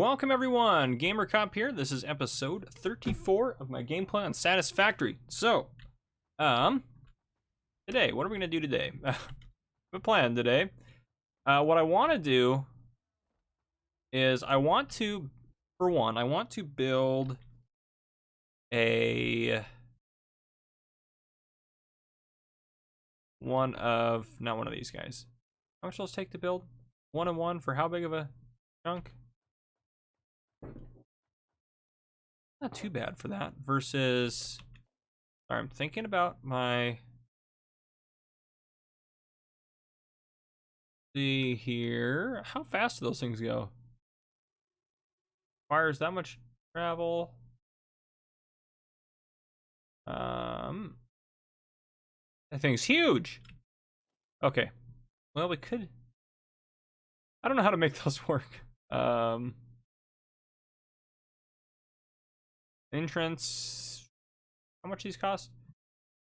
welcome everyone. Gamer Cop here. This is episode 34 of my gameplay on Satisfactory. So, today, what are we gonna do today? The plan today. What I want to do is I want to build a not one of these guys. How much will those take to build? 1 and 1 for how big of a chunk? Not too bad for that. Versus, sorry, I'm thinking about my. See here, how fast do those things go? Requires that much travel. That thing's huge. Okay, well we could. I don't know how to make those work. Entrance. How much these cost?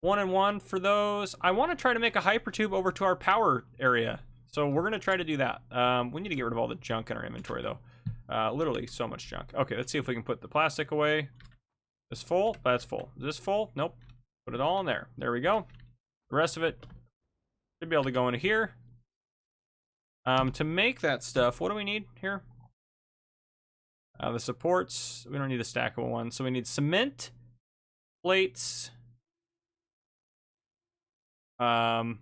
1 and 1 for those. I want to try to make a hypertube over to our power area. So we're gonna try to do that. We need to get rid of all the junk in our inventory though. Literally so much junk. Okay, let's see if we can put the plastic away. This full? That's full. Is this full? Nope. Put it all in there. There we go. The rest of it should be able to go into here. To make that stuff, what do we need here? The supports, we don't need a stackable one. So we need cement, plates, and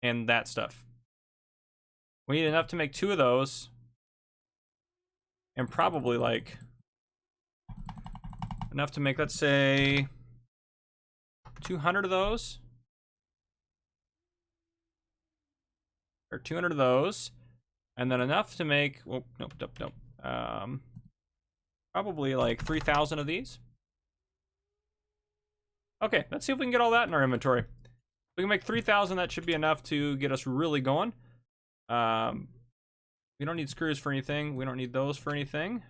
that stuff. We need enough to make 2 of those. And probably like enough to make, let's say, 200 of those. Or 200 of those. And then enough to make, oh, nope. Probably like 3,000 of these. Okay, let's see if we can get all that in our inventory. If we can make 3,000, that should be enough to get us really going. We don't need screws for anything. We don't need those for anything.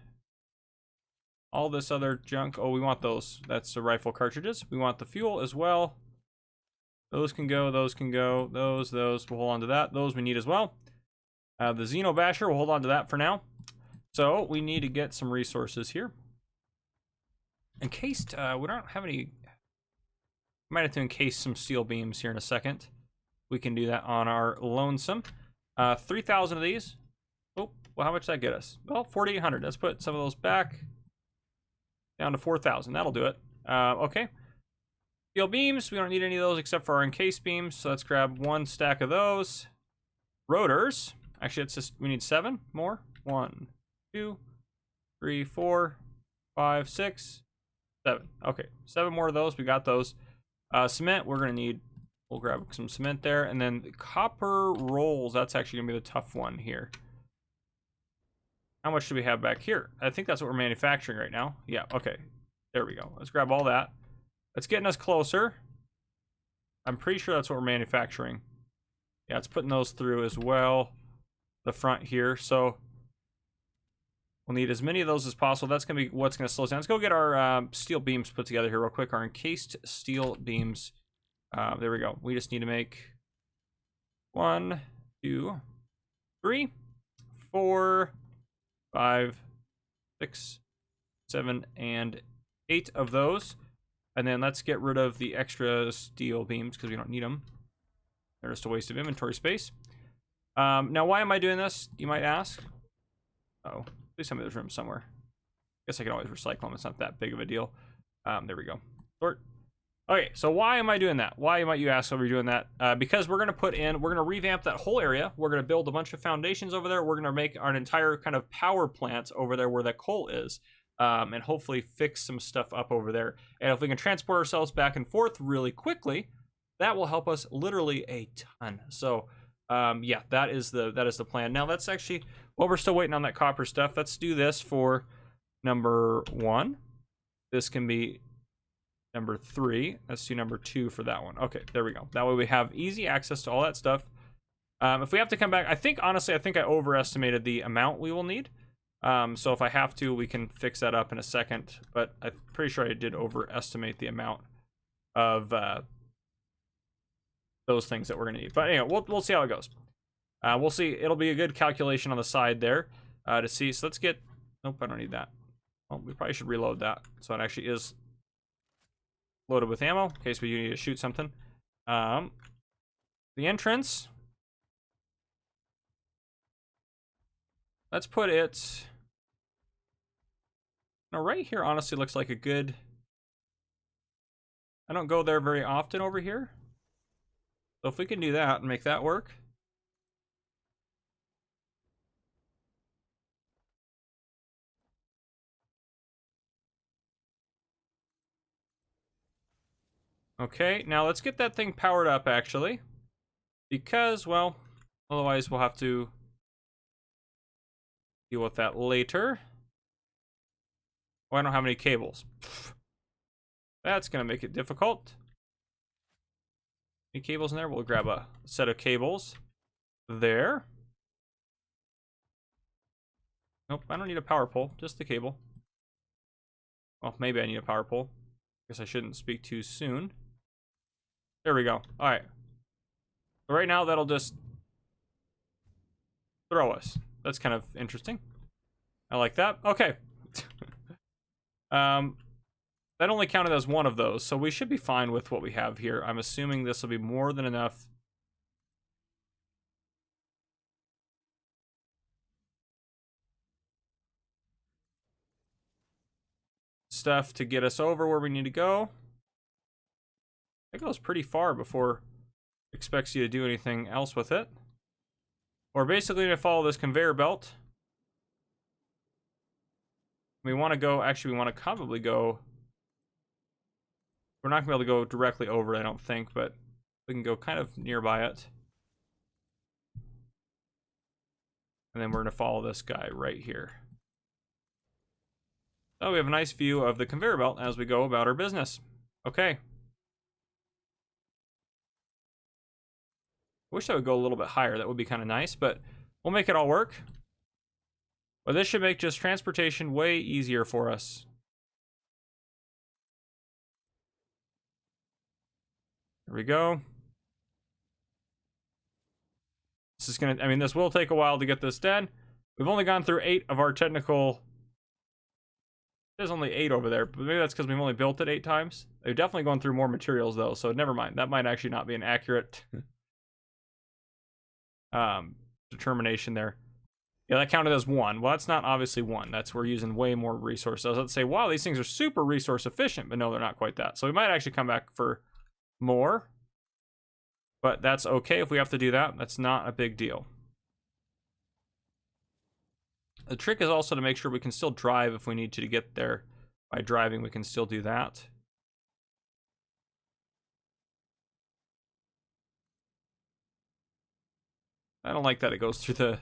All this other junk. Oh, we want those. That's the rifle cartridges. We want the fuel as well. Those can go. Those can go. Those. We'll hold on to that. Those we need as well. The Xeno Basher, we'll hold on to that for now. So we need to get some resources here. Encased, we don't have any. Might have to encase some steel beams here in a second. We can do that on our lonesome. 3,000 of these. Oh, well, how much did that get us? Well, 4,800. Let's put some of those back down to 4,000. That'll do it. Okay. Steel beams. We don't need any of those except for our encased beams. So let's grab 1 stack of those. Rotors. Actually, it's just we need 7 more. 1, 2, 3, 4, 5, 6, 7. Okay, 7 more of those. We got those. Cement. We're gonna need. We'll grab some cement there, and then the copper rolls. That's actually gonna be the tough one here. How much do we have back here? I think that's what we're manufacturing right now. Yeah. Okay. There we go. Let's grab all that. That's getting us closer. I'm pretty sure that's what we're manufacturing. Yeah, it's putting those through as well. The front here. So we'll need as many of those as possible. That's gonna be what's gonna slow us down. Let's go get our steel beams put together here real quick. Our encased steel beams. There we go. We just need to make 1, 2, 3, 4, 5, 6, 7, and 8 of those. And then let's get rid of the extra steel beams because we don't need them. They're just a waste of inventory space. Now, why am I doing this? You might ask. Oh, please tell me there's room somewhere. I guess I can always recycle them. It's not that big of a deal. There we go. Sort. Okay, so why am I doing that? Why might you ask, are we doing that? Because we're going to revamp that whole area. We're going to build a bunch of foundations over there. We're going to make an entire kind of power plant over there where that coal is. And hopefully fix some stuff up over there. And if we can transport ourselves back and forth really quickly, that will help us literally a ton. So, yeah, that is the plan. Now, let's actually, while we're still waiting on that copper stuff, let's do this for number 1. This can be number 3. Let's do number 2 for that one. Okay, there we go. That way we have easy access to all that stuff. If we have to come back, honestly, I think I overestimated the amount we will need. So if I have to, we can fix that up in a second. But I'm pretty sure I did overestimate the amount of those things that we're going to need. But anyway, we'll see how it goes. We'll see. It'll be a good calculation on the side there to see. So let's get Nope, I don't need that. Well, we probably should reload that so it actually is loaded with ammo in case we need to shoot something. The entrance. Let's put it. Now, right here honestly looks like a good. I don't go there very often over here. So if we can do that and make that work. Okay, now let's get that thing powered up actually. Because, well, otherwise we'll have to deal with that later. Oh, I don't have any cables. That's gonna make it difficult. Any cables in there? We'll grab a set of cables. There. Nope, I don't need a power pole, just the cable. Well, maybe I need a power pole. Guess I shouldn't speak too soon. There we go. Alright. So right now, that'll just throw us. That's kind of interesting. I like that. Okay. That only counted as one of those, so we should be fine with what we have here. I'm assuming this will be more than enough. Stuff to get us over where we need to go. It goes pretty far before it expects you to do anything else with it. We're basically going to follow this conveyor belt. We want to go, actually, we want to probably go. We're not going to be able to go directly over it, I don't think, but we can go kind of nearby it. And then we're going to follow this guy right here. So we have a nice view of the conveyor belt as we go about our business. Okay. Wish I would go a little bit higher. That would be kind of nice, but we'll make it all work. But this should make just transportation way easier for us. There we go. This is gonna, I mean, this will take a while to get this done. We've only gone through 8 of our technical. There's only 8 over there, but maybe that's because we've only built it 8 times. They've definitely gone through more materials though, so never mind. That might actually not be an accurate determination there. Yeah, that counted as 1. Well, that's not obviously 1. That's we're using way more resources. Let's say, wow, these things are super resource efficient, but no, they're not quite that. So we might actually come back for more, but that's okay if we have to do that. That's not a big deal. The trick is also to make sure we can still drive if we need to get there. By driving, we can still do that. I don't like that it goes through the...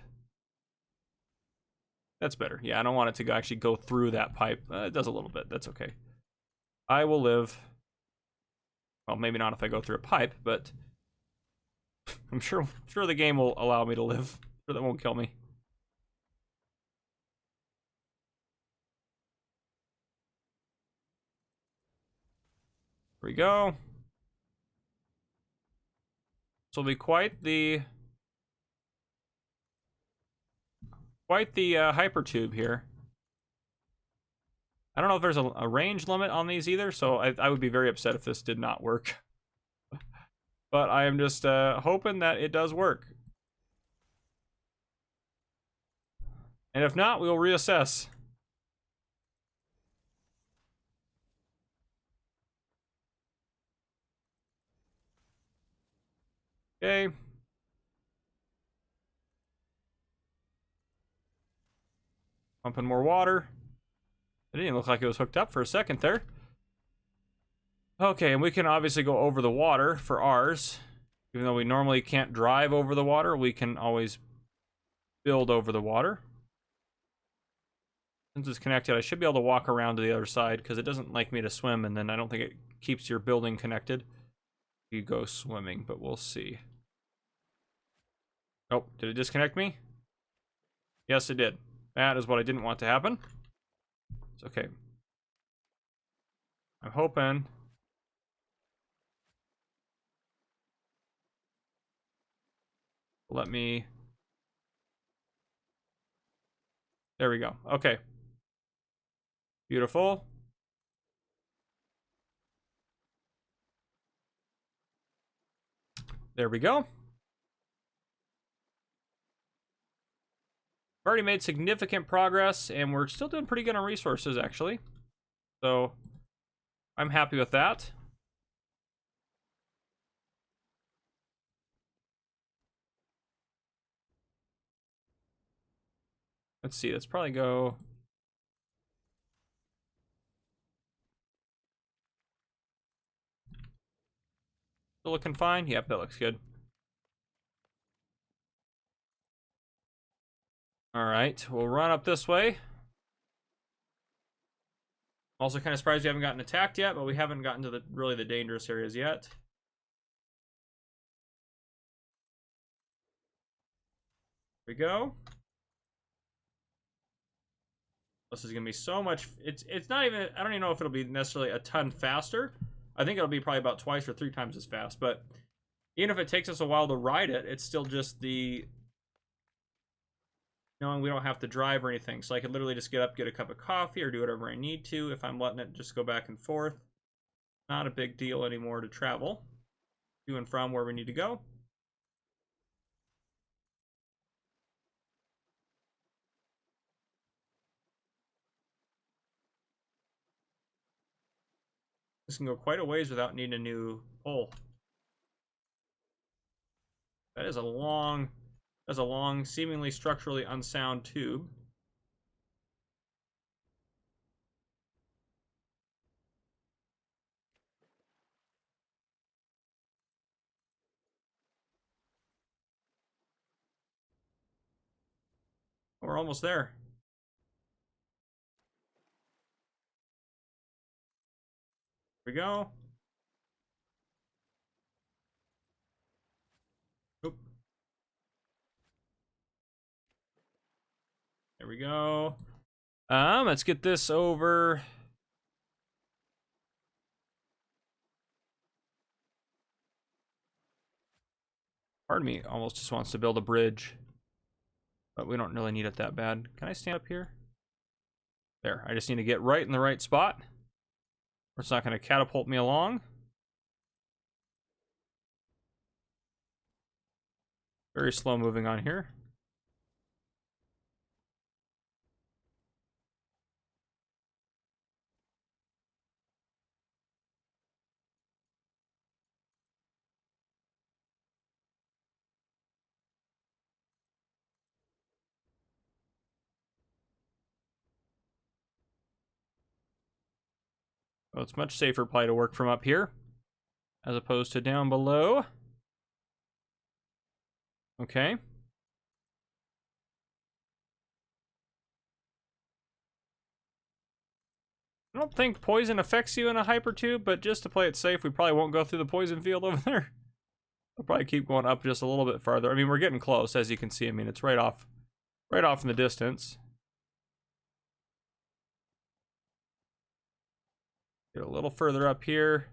That's better. Yeah, I don't want it to actually go through that pipe. It does a little bit. That's okay. I will live. Well, maybe not if I go through a pipe, but I'm sure the game will allow me to live. I'm sure that won't kill me. Here we go. This will be quite the hypertube here. I don't know if there's a range limit on these either, so I would be very upset if this did not work. But I am just hoping that it does work. And if not, we'll reassess. Okay. Pumping more water. It didn't look like it was hooked up for a second there. Okay, and we can obviously go over the water for ours. Even though we normally can't drive over the water, we can always build over the water. Since it's connected, I should be able to walk around to the other side because it doesn't like me to swim, and then I don't think it keeps your building connected. You go swimming, but we'll see. Oh, did it disconnect me? Yes, it did. That is what I didn't want to happen. It's okay. I'm hoping. Let me. There we go. Okay. Beautiful. There we go. We've already made significant progress, and we're still doing pretty good on resources, actually. So I'm happy with that. Let's see, let's probably go. Still looking fine? Yep, that looks good. All right, we'll run up this way. Also kind of surprised we haven't gotten attacked yet, but we haven't gotten to really the dangerous areas yet. Here we go. This is gonna be so much. It's not even. I don't even know if it'll be necessarily a ton faster. I think it'll be probably about twice or 3 times as fast. But even if it takes us a while to ride it, it's still just the knowing we don't have to drive or anything. So I could literally just get up, get a cup of coffee, or do whatever I need to if I'm letting it just go back and forth. Not a big deal anymore to travel to and from where we need to go. This can go quite a ways without needing a new pole. That's a long, seemingly structurally unsound tube. We're almost there. Here we go. Oop. There we go. Let's get this over. Part of me almost just wants to build a bridge, but we don't really need it that bad. Can I stand up here? There, I just need to get right in the right spot, or it's not going to catapult me along. Very slow moving on here. Well, it's much safer probably to work from up here as opposed to down below. Okay. I don't think poison affects you in a hypertube, but just to play it safe, we probably won't go through the poison field over there. We'll probably keep going up just a little bit farther. I mean, we're getting close, as you can see. I mean, it's right off in the distance. Get a little further up here.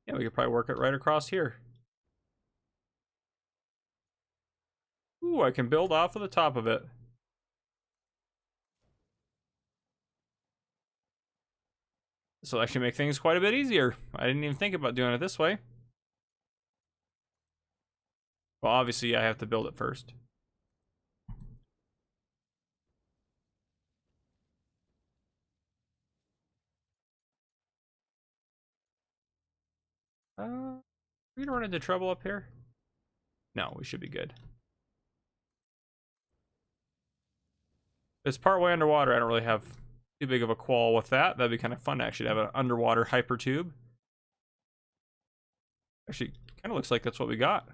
Yeah, we could probably work it right across here. Ooh, I can build off of the top of it. This will actually make things quite a bit easier. I didn't even think about doing it this way. Well, obviously, I have to build it first. We gonna run into trouble up here? No, we should be good. It's partway underwater. I don't really have too big of a qual with that. That'd be kind of fun actually to have an underwater hyper tube. Actually, kind of looks like that's what we got.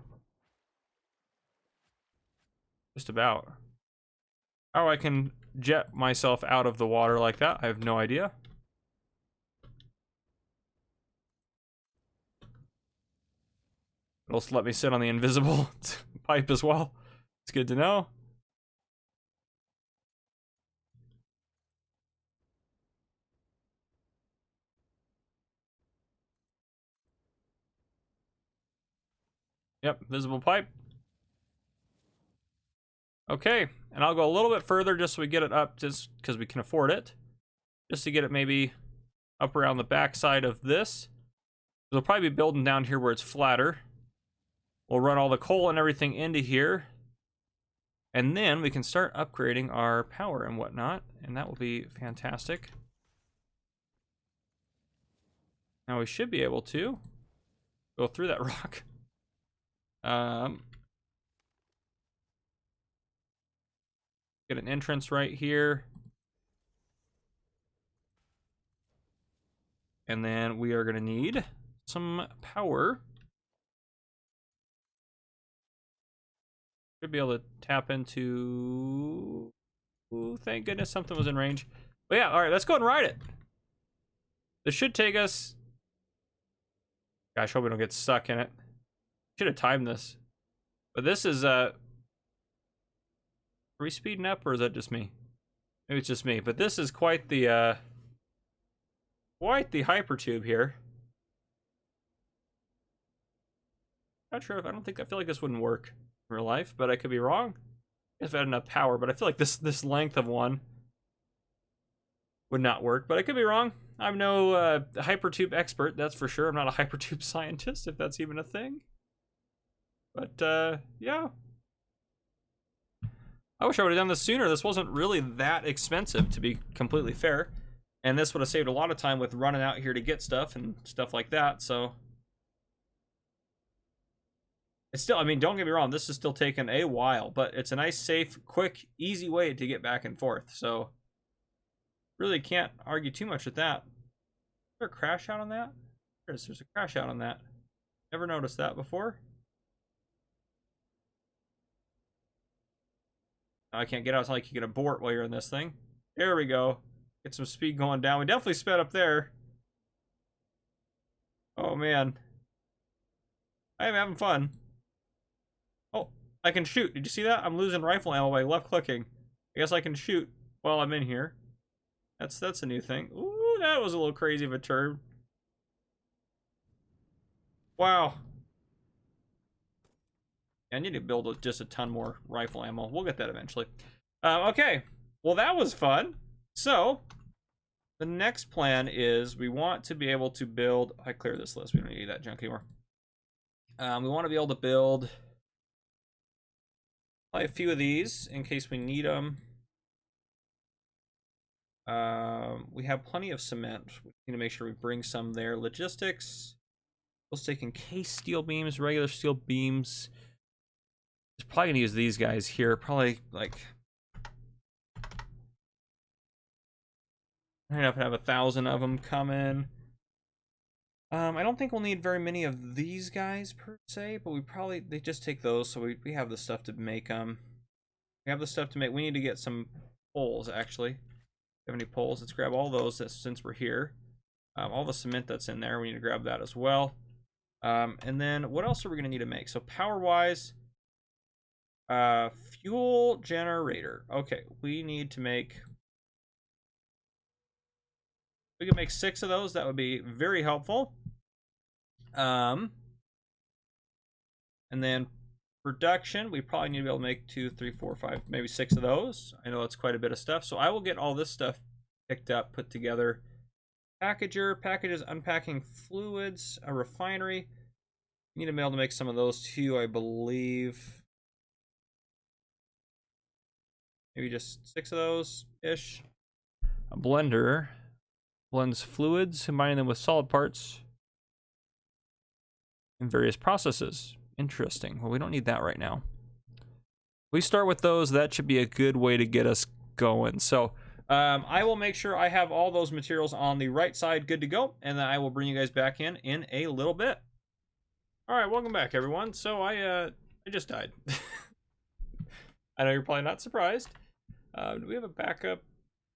Just about. Oh, I can jet myself out of the water like that? I have no idea. It'll let me sit on the invisible pipe as well. It's good to know. Yep, visible pipe. Okay, and I'll go a little bit further just so we get it up, just because we can afford it. Just to get it maybe up around the backside of this. We'll probably be building down here where it's flatter. We'll run all the coal and everything into here. And then we can start upgrading our power and whatnot, and that will be fantastic. Now we should be able to go through that rock. Get an entrance right here. And then we are going to need some power. Should be able to tap into... Ooh, thank goodness something was in range. But yeah, all right, let's go and ride it. This should take us... Gosh, hope we don't get stuck in it. Should have timed this. But this is... Are we speeding up, or is that just me? Maybe it's just me. But this is quite the hypertube here. Not sure if... I feel like this wouldn't work in real life, but I could be wrong. If I had enough power, but I feel like this length of one would not work, but I could be wrong. I'm no hypertube expert, that's for sure. I'm not a hypertube scientist, if that's even a thing. But yeah. I wish I would have done this sooner. This wasn't really that expensive, to be completely fair. And this would have saved a lot of time with running out here to get stuff and stuff like that, so... It's still, I mean, don't get me wrong, this is still taking a while, but it's a nice, safe, quick, easy way to get back and forth, so really can't argue too much with that. Is there a crash out on that? There's a crash out on that. Never noticed that before. I can't get out. It's not like you can abort while you're in this thing. There we go. Get some speed going down. We definitely sped up there. Oh, man. I am having fun. Oh, I can shoot. Did you see that? I'm losing rifle ammo by left clicking. I guess I can shoot while I'm in here. That's a new thing. Ooh, that was a little crazy of a turn. Wow. I need to build just a ton more rifle ammo. We'll get that eventually. Okay. Well, that was fun. So, the next plan is we want to be able to build... I clear this list. We don't need that junk anymore. We want to be able to build... a few of these in case we need them. We have plenty of cement. We need to make sure we bring some there. Logistics. We'll take encased steel beams, regular steel beams. Just probably gonna use these guys here. Probably like I have to have 1,000 of them come in. I don't think we'll need very many of these guys per se, but they just take those, so we have the stuff to make them. We have the stuff to make. We need to get some poles actually. If you have any poles? Let's grab all those since we're here. All the cement that's in there, we need to grab that as well. And then what else are we gonna need to make? So power wise, fuel generator. Okay, we need to make. We can make 6 of those. That would be very helpful. And then production, we probably need to be able to make 2, 3, 4, 5, maybe 6 of those. I know that's quite a bit of stuff. So I will get all this stuff picked up, put together. Packager, packages, unpacking fluids, a refinery. We need to be able to make some of those too, I believe. Maybe just 6 of those-ish. A blender. Blends fluids, combining them with solid parts in various processes. Interesting. Well, we don't need that right now. We start with those. That should be a good way to get us going. So I will make sure I have all those materials on the right side good to go, and then I will bring you guys back in a little bit. All right, welcome back, everyone. So I just died. I know you're probably not surprised. Do we have a backup?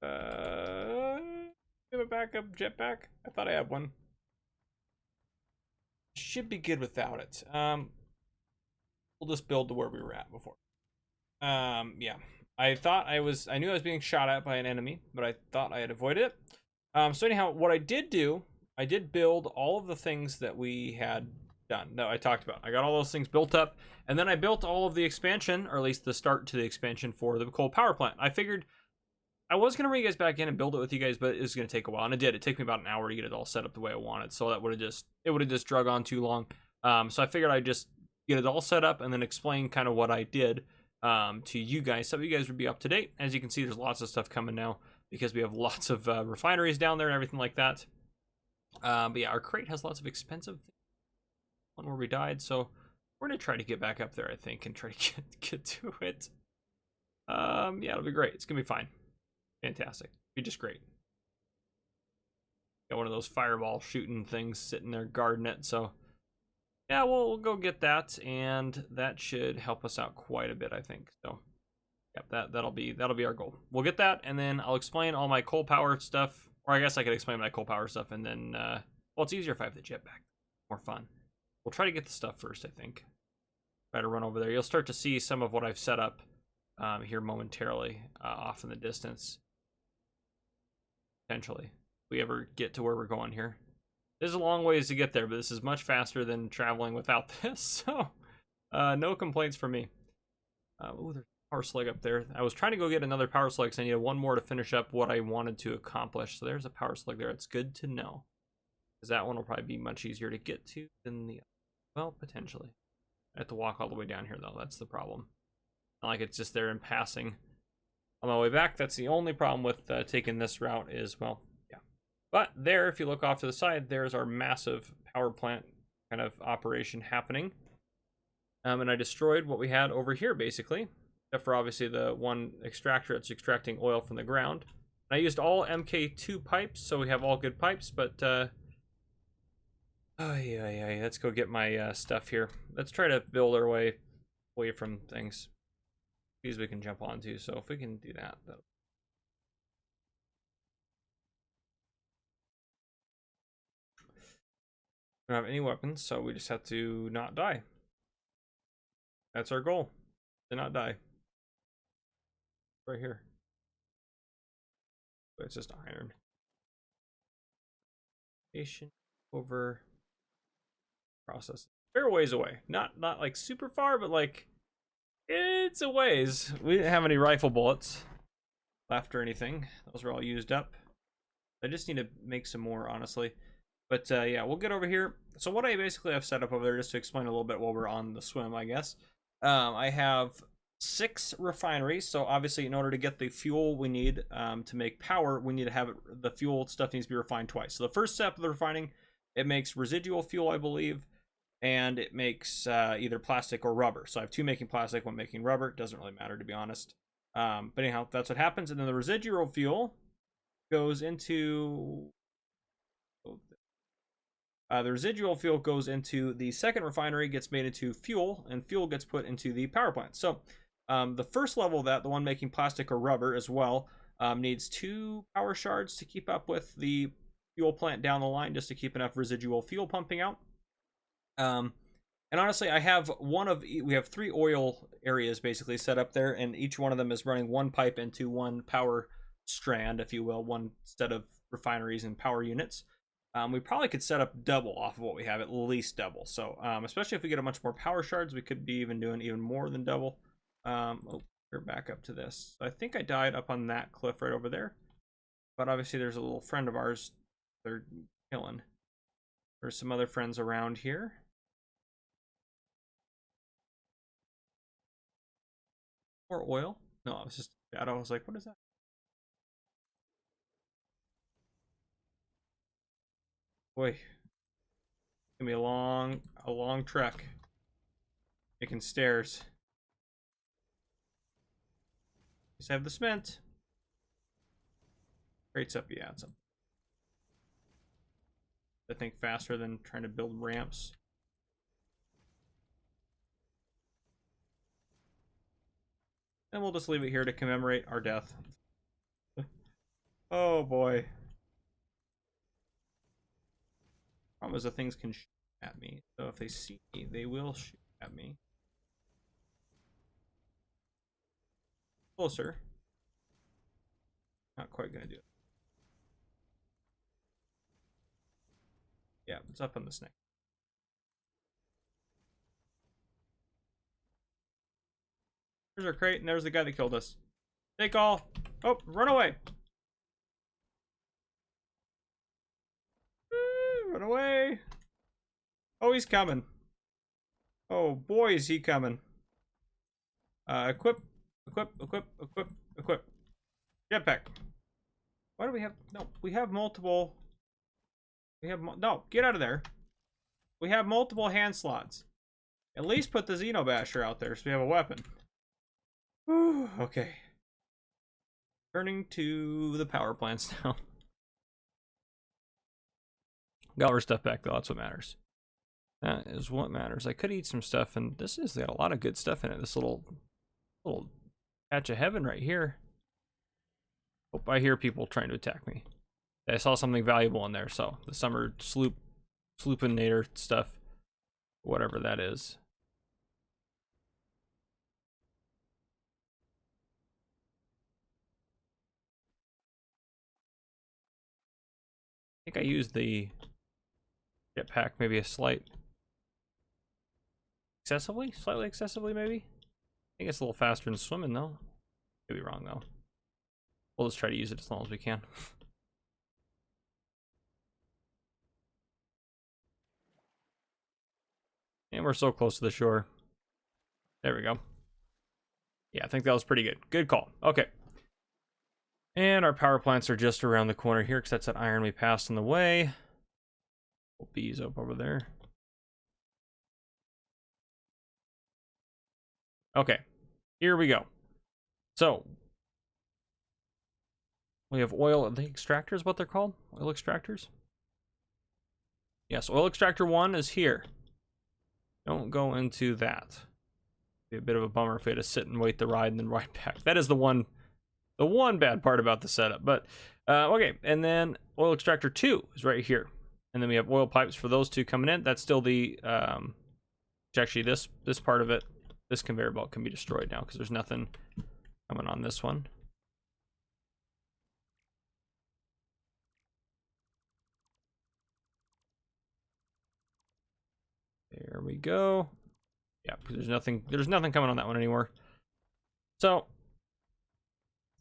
We have a backup jetpack? I thought I had one. Should be good without it. We'll just build to where we were at before. Yeah. I knew I was being shot at by an enemy, but I thought I had avoided it. So anyhow, what I did do, I did build all of the things that we had done, that I talked about. I got all those things built up, and then I built all of the expansion, or at least the start to the expansion for the coal power plant. I figured I was going to bring you guys back in and build it with you guys, but it was going to take a while, and it did. It took me about an hour to get it all set up the way I wanted, so that would have just drug on too long. So I figured I'd just get it all set up and then explain kind of what I did to you guys, so you guys would be up to date. As you can see, there's lots of stuff coming now because we have lots of refineries down there and everything like that. But yeah, our crate has lots of expensive things. One where we died, so we're gonna try to get back up there, I think, and try to get to it. Yeah, it'll be great. It's gonna be fine. Fantastic. It'll be just great. Got one of those fireball shooting things sitting there guarding it, so yeah, we'll go get that, and that should help us out quite a bit, I think. So yep, that'll be our goal. We'll get that, and then I'll explain all my coal power stuff, or I guess I could explain my coal power stuff, and then well, it's easier if I have the jetpack. More fun. We'll try to get the stuff first, I think. Try to run over there. You'll start to see some of what I've set up here momentarily off in the distance. Potentially, if we ever get to where we're going here. There's a long ways to get there, but this is much faster than traveling without this, so no complaints from me. Oh, there's a power slug up there. I was trying to go get another power slug, because I needed one more to finish up what I wanted to accomplish. So there's a power slug there. It's good to know, because that one will probably be much easier to get to than the other. Well, potentially. I have to walk all the way down here, though. That's the problem. Not like it's just there in passing. On my way back, that's the only problem with taking this route is, well, yeah. But there, if you look off to the side, there's our massive power plant kind of operation happening. And I destroyed what we had over here, basically. Except for, obviously, the one extractor that's extracting oil from the ground. And I used all MK2 pipes, so we have all good pipes, but let's go get my stuff here. Let's try to build our way away from things. These we can jump onto, so if we can do that, that'll... We don't have any weapons, so we just have to not die. That's our goal, to not die. Right here. But it's just iron. Station over... process. Fair ways away. Not like super far, but like it's a ways. We didn't have any rifle bullets left or anything. Those were all used up. I just need to make some more, honestly. But yeah, we'll get over here. So what I basically have set up over there, just to explain a little bit while we're on the swim, I guess. I have 6 refineries. So obviously, in order to get the fuel we need to make power, we need to have it, the fuel stuff needs to be refined twice. So the first step of the refining, it makes residual fuel, I believe, and it makes either plastic or rubber. So I have 2 making plastic, 1 making rubber. It doesn't really matter, to be honest. But anyhow, that's what happens. And then the residual fuel goes into... the residual fuel goes into the second refinery, gets made into fuel, and fuel gets put into the power plant. So the first level of that, the one making plastic or rubber as well, needs 2 power shards to keep up with the fuel plant down the line, just to keep enough residual fuel pumping out. And honestly, we have 3 oil areas basically set up there, and each one of them is running 1 pipe into 1 power strand, if you will, 1 set of refineries and power units. We probably could set up double off of what we have, at least double. So, especially if we get a bunch more power shards, we could be even doing even more than double. Oh, we're back up to this. I think I died up on that cliff right over there. But obviously there's a little friend of ours they're killing. There's some other friends around here. Or oil? No, it was just shadow. I was like, what is that? Boy, it's gonna be a long trek. Making stairs. Just have the cement. Crates up, yeah, it's up. I think faster than trying to build ramps. And we'll just leave it here to commemorate our death. Oh boy. Problem is the things can shoot at me. So if they see me, they will shoot at me. Closer. Not quite gonna do it. Yeah, it's up on the snake. There's our crate, and there's the guy that killed us. Take all. Oh, run away. Run away. Oh, he's coming. Oh, boy, is he coming. Equip. Jetpack. Why do we have... No, we have multiple... No, get out of there. We have multiple hand slots. At least put the Xenobasher out there so we have a weapon. Whew, okay. Turning to the power plants now. Got our stuff back though, that's what matters. That is what matters. I could eat some stuff, and this has got a lot of good stuff in it. This little patch of heaven right here. Hope I hear people trying to attack me. I saw something valuable in there, so the summer sloopinator stuff, whatever that is. I think I used the jetpack maybe a slightly excessively maybe. I think it's a little faster than swimming though. Could be wrong though. We'll just try to use it as long as we can. And we're so close to the shore. There we go. Yeah, I think that was pretty good. Good call. Okay. And our power plants are just around the corner here because that's that iron we passed on the way. Bees up over there. Okay. Here we go. So we have oil, the extractors, what they're called? Oil extractors? Yes, oil extractor 1 is here. Don't go into that. Be a bit of a bummer if we had to sit and wait the ride and then ride back. That is the one bad part about the setup. But okay, and then oil extractor 2 is right here. And then we have oil pipes for those two coming in. That's still the actually this part of it, this conveyor belt can be destroyed now because there's nothing coming on this one. There we go. Yeah, because there's nothing coming on that one anymore. So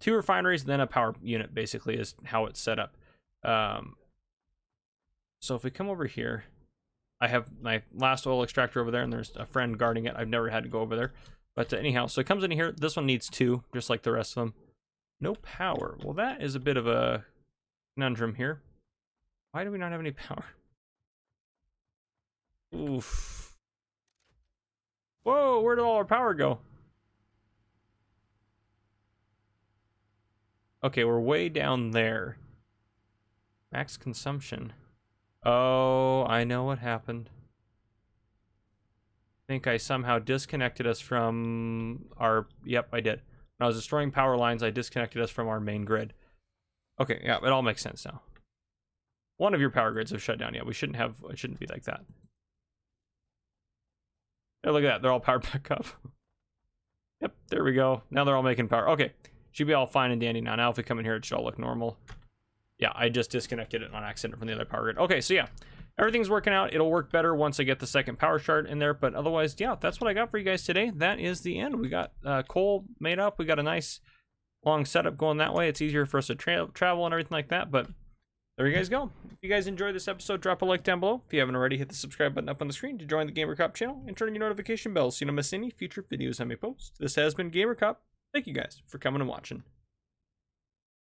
2 refineries, then a power unit basically is how it's set up. So if we come over here, I have my last oil extractor over there, and there's a friend guarding it. I've never had to go over there. But anyhow, so it comes in here. This one needs 2, just like the rest of them. No power. Well, that is a bit of a conundrum here. Why do we not have any power? Oof. Whoa, where did all our power go? Okay, we're way down there. Max consumption. Oh, I know what happened. I think I somehow disconnected us from our... Yep, I did. When I was destroying power lines, I disconnected us from our main grid. Okay, yeah, it all makes sense now. One of your power grids have shut down. Yeah, it shouldn't be like that. Yeah, look at that. They're all powered back up. Yep, there we go. Now they're all making power. Okay, should be all fine and dandy now. Now if we come in here, it should all look normal. Yeah, I just disconnected it on accident from the other power grid. Okay, so yeah, everything's working out. It'll work better once I get the second power shard in there. But otherwise, yeah, that's what I got for you guys today. That is the end. We got coal made up. We got a nice long setup going that way. It's easier for us to travel and everything like that. But there you guys go. If you guys enjoyed this episode, drop a like down below. If you haven't already, hit the subscribe button up on the screen to join the Gamer Cop channel and turn on your notification bell so you don't miss any future videos I may post. This has been Gamer Cop. Thank you guys for coming and watching.